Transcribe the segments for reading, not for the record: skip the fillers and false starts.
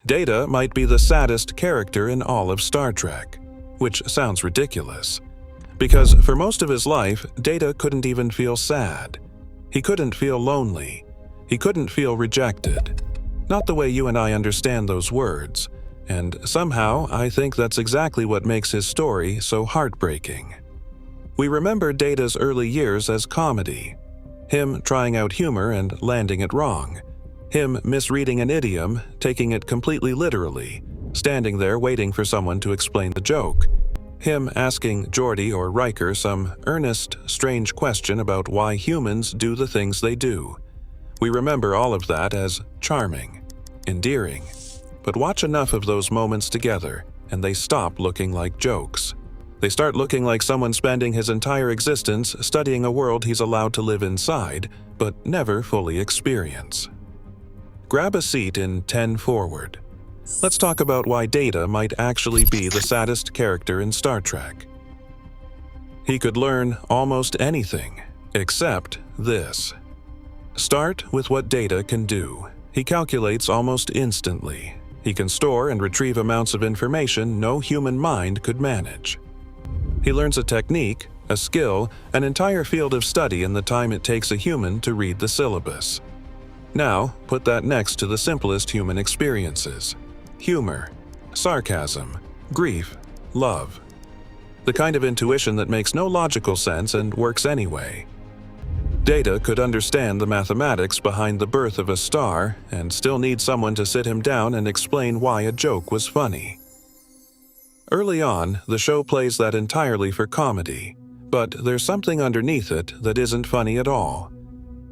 Data might be the saddest character in all of Star Trek, which sounds ridiculous. Because for most of his life, Data couldn't even feel sad. He couldn't feel lonely. He couldn't feel rejected. Not the way you and I understand those words. And somehow, I think that's exactly what makes his story so heartbreaking. We remember Data's early years as comedy. Him trying out humor and landing it wrong. Him misreading an idiom, taking it completely literally, standing there waiting for someone to explain the joke. Him asking Geordi or Riker some earnest, strange question about why humans do the things they do. We remember all of that as charming, endearing. But watch enough of those moments together, and they stop looking like jokes. They start looking like someone spending his entire existence studying a world he's allowed to live inside, but never fully experience. Grab a seat in 10 Forward. Let's talk about why Data might actually be the saddest character in Star Trek. He could learn almost anything, except this. Start with what Data can do. He calculates almost instantly. He can store and retrieve amounts of information no human mind could manage. He learns a technique, a skill, an entire field of study in the time it takes a human to read the syllabus. Now, put that next to the simplest human experiences. Humor, sarcasm, grief, love. The kind of intuition that makes no logical sense and works anyway. Data could understand the mathematics behind the birth of a star and still need someone to sit him down and explain why a joke was funny. Early on, the show plays that entirely for comedy, but there's something underneath it that isn't funny at all.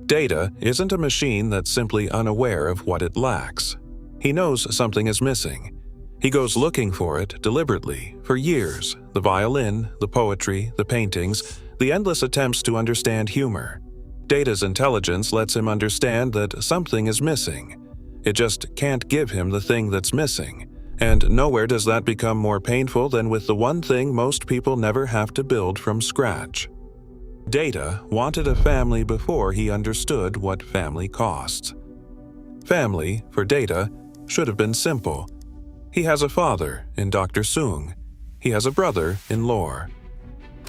Data isn't a machine that's simply unaware of what it lacks. He knows something is missing. He goes looking for it deliberately for years, the violin, the poetry, the paintings, the endless attempts to understand humor. Data's intelligence lets him understand that something is missing. It just can't give him the thing that's missing. And nowhere does that become more painful than with the one thing most people never have to build from scratch. Data wanted a family before he understood what family costs. Family, for Data, should have been simple. He has a father in Dr. Soong. He has a brother in Lore.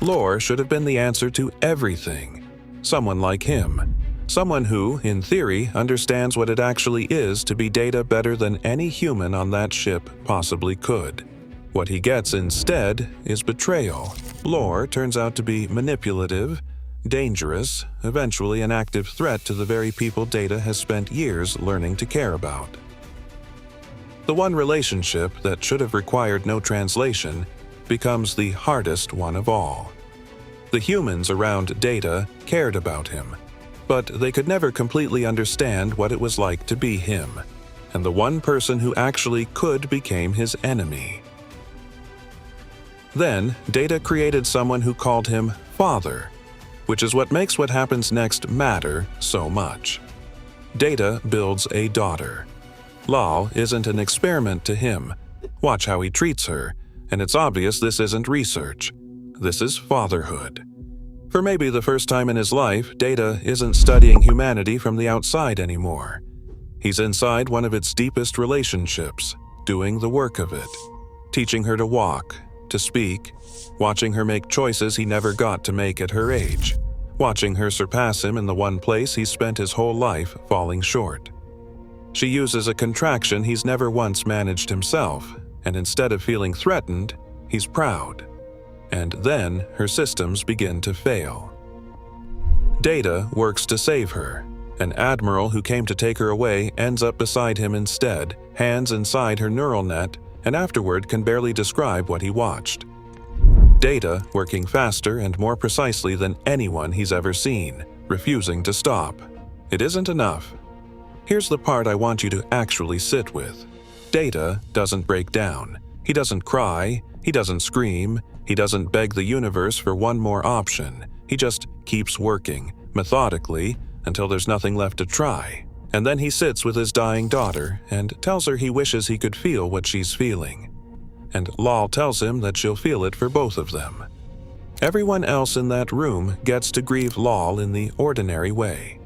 Lore should have been the answer to everything. Someone like him. Someone who, in theory, understands what it actually is to be Data better than any human on that ship possibly could. What he gets instead is betrayal. Lore turns out to be manipulative, dangerous, eventually an active threat to the very people Data has spent years learning to care about. The one relationship that should have required no translation becomes the hardest one of all. The humans around Data cared about him, but they could never completely understand what it was like to be him, and the one person who actually could became his enemy. Then, Data created someone who called him Father, which is what makes what happens next matter so much. Data builds a daughter. Lal isn't an experiment to him. Watch how he treats her, and it's obvious this isn't research. This is fatherhood. For maybe the first time in his life, Data isn't studying humanity from the outside anymore. He's inside one of its deepest relationships, doing the work of it, teaching her to walk, to speak, watching her make choices he never got to make at her age, watching her surpass him in the one place he's spent his whole life falling short. She uses a contraction he's never once managed himself, and instead of feeling threatened, he's proud. And then her systems begin to fail. Data works to save her. An admiral who came to take her away ends up beside him instead, hands inside her neural net, and afterward can barely describe what he watched. Data working faster and more precisely than anyone he's ever seen, refusing to stop. It isn't enough. Here's the part I want you to actually sit with. Data doesn't break down. He doesn't cry. He doesn't scream. He doesn't beg the universe for one more option. He just keeps working, methodically, until there's nothing left to try. And then he sits with his dying daughter and tells her he wishes he could feel what she's feeling. And Lal tells him that she'll feel it for both of them. Everyone else in that room gets to grieve Lal in the ordinary way.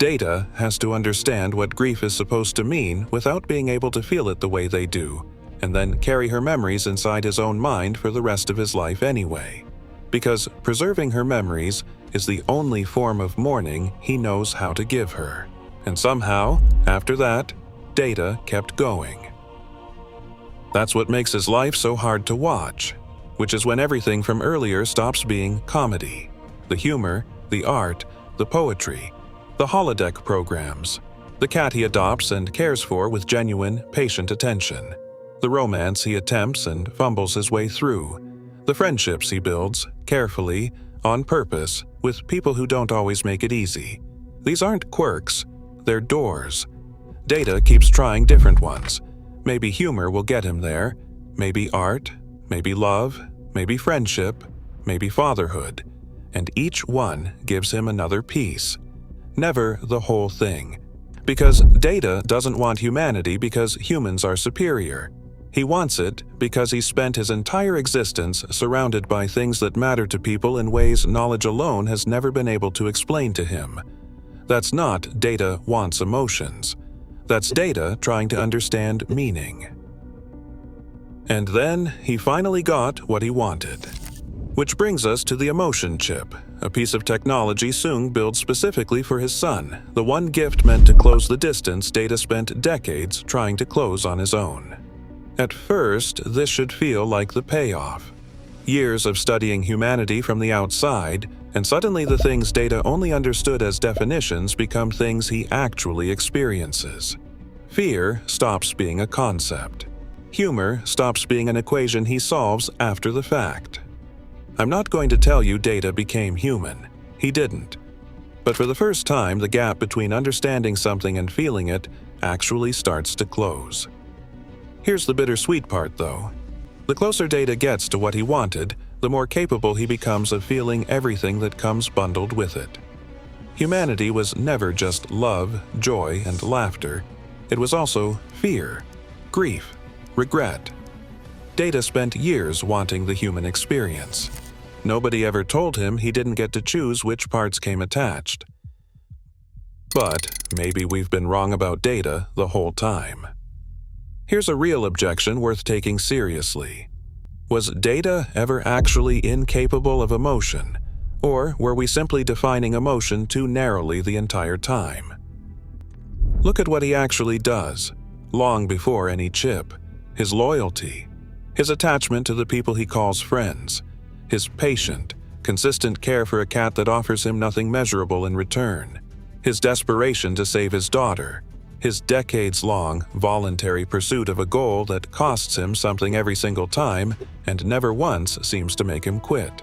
Data has to understand what grief is supposed to mean without being able to feel it the way they do, and then carry her memories inside his own mind for the rest of his life anyway. Because preserving her memories is the only form of mourning he knows how to give her. And somehow, after that, Data kept going. That's what makes his life so hard to watch, which is when everything from earlier stops being comedy. The humor, the art, the poetry, the holodeck programs, the cat he adopts and cares for with genuine, patient attention, the romance he attempts and fumbles his way through, the friendships he builds, carefully, on purpose, with people who don't always make it easy. These aren't quirks, they're doors. Data keeps trying different ones. Maybe humor will get him there, maybe art, maybe love, maybe friendship, maybe fatherhood, and each one gives him another piece. Never the whole thing. Because Data doesn't want humanity because humans are superior. He wants it because he spent his entire existence surrounded by things that matter to people in ways knowledge alone has never been able to explain to him. That's not Data wants emotions. That's Data trying to understand meaning. And then he finally got what he wanted. Which brings us to the emotion chip, a piece of technology Sung built specifically for his son, the one gift meant to close the distance Data spent decades trying to close on his own. At first, this should feel like the payoff. Years of studying humanity from the outside, and suddenly the things Data only understood as definitions become things he actually experiences. Fear stops being a concept. Humor stops being an equation he solves after the fact. I'm not going to tell you Data became human. He didn't. But for the first time, the gap between understanding something and feeling it actually starts to close. Here's the bittersweet part, though. The closer Data gets to what he wanted, the more capable he becomes of feeling everything that comes bundled with it. Humanity was never just love, joy, and laughter. It was also fear, grief, regret. Data spent years wanting the human experience. Nobody ever told him he didn't get to choose which parts came attached. But maybe we've been wrong about Data the whole time. Here's a real objection worth taking seriously. Was Data ever actually incapable of emotion, or were we simply defining emotion too narrowly the entire time? Look at what he actually does, long before any chip. His loyalty, his attachment to the people he calls friends, his patient, consistent care for a cat that offers him nothing measurable in return, his desperation to save his daughter, his decades-long, voluntary pursuit of a goal that costs him something every single time and never once seems to make him quit.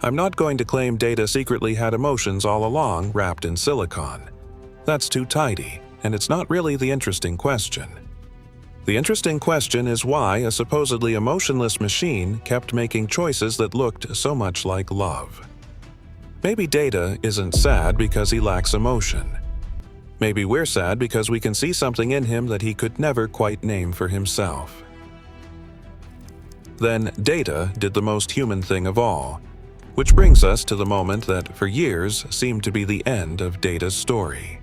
I'm not going to claim Data secretly had emotions all along wrapped in silicon. That's too tidy, and it's not really the interesting question. The interesting question is why a supposedly emotionless machine kept making choices that looked so much like love. Maybe Data isn't sad because he lacks emotion. Maybe we're sad because we can see something in him that he could never quite name for himself. Then Data did the most human thing of all, which brings us to the moment that for years seemed to be the end of Data's story.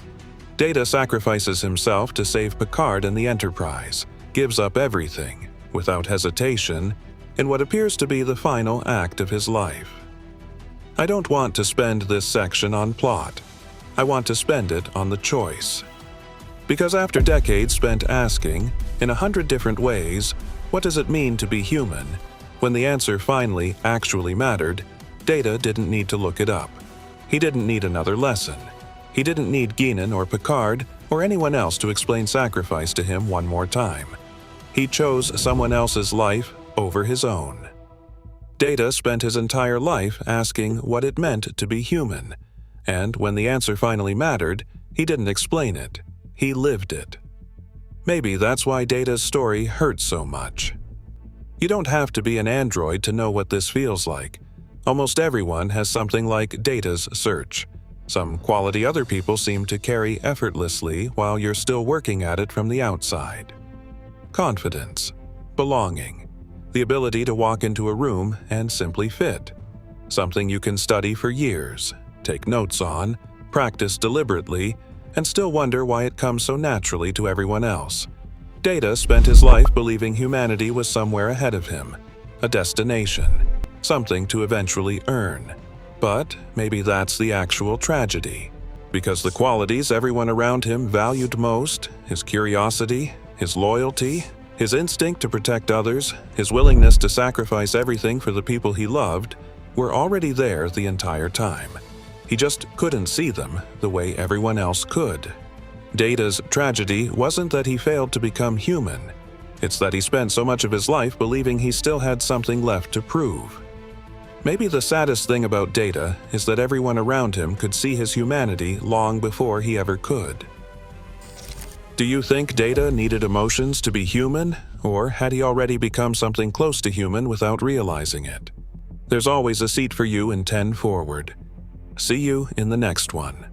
Data sacrifices himself to save Picard and the Enterprise, gives up everything, without hesitation, in what appears to be the final act of his life. I don't want to spend this section on plot. I want to spend it on the choice. Because after decades spent asking, in 100 different ways, what does it mean to be human, when the answer finally actually mattered, Data didn't need to look it up. He didn't need another lesson. He didn't need Guinan or Picard or anyone else to explain sacrifice to him one more time. He chose someone else's life over his own. Data spent his entire life asking what it meant to be human, and when the answer finally mattered, he didn't explain it. He lived it. Maybe that's why Data's story hurts so much. You don't have to be an android to know what this feels like. Almost everyone has something like Data's search. Some quality other people seem to carry effortlessly while you're still working at it from the outside. Confidence, belonging, the ability to walk into a room and simply fit. Something you can study for years, take notes on, practice deliberately, and still wonder why it comes so naturally to everyone else. Data spent his life believing humanity was somewhere ahead of him, a destination, something to eventually earn. But maybe that's the actual tragedy. Because the qualities everyone around him valued most, his curiosity, his loyalty, his instinct to protect others, his willingness to sacrifice everything for the people he loved, were already there the entire time. He just couldn't see them the way everyone else could. Data's tragedy wasn't that he failed to become human. It's that he spent so much of his life believing he still had something left to prove. Maybe the saddest thing about Data is that everyone around him could see his humanity long before he ever could. Do you think Data needed emotions to be human, or had he already become something close to human without realizing it? There's always a seat for you in 10 Forward. See you in the next one.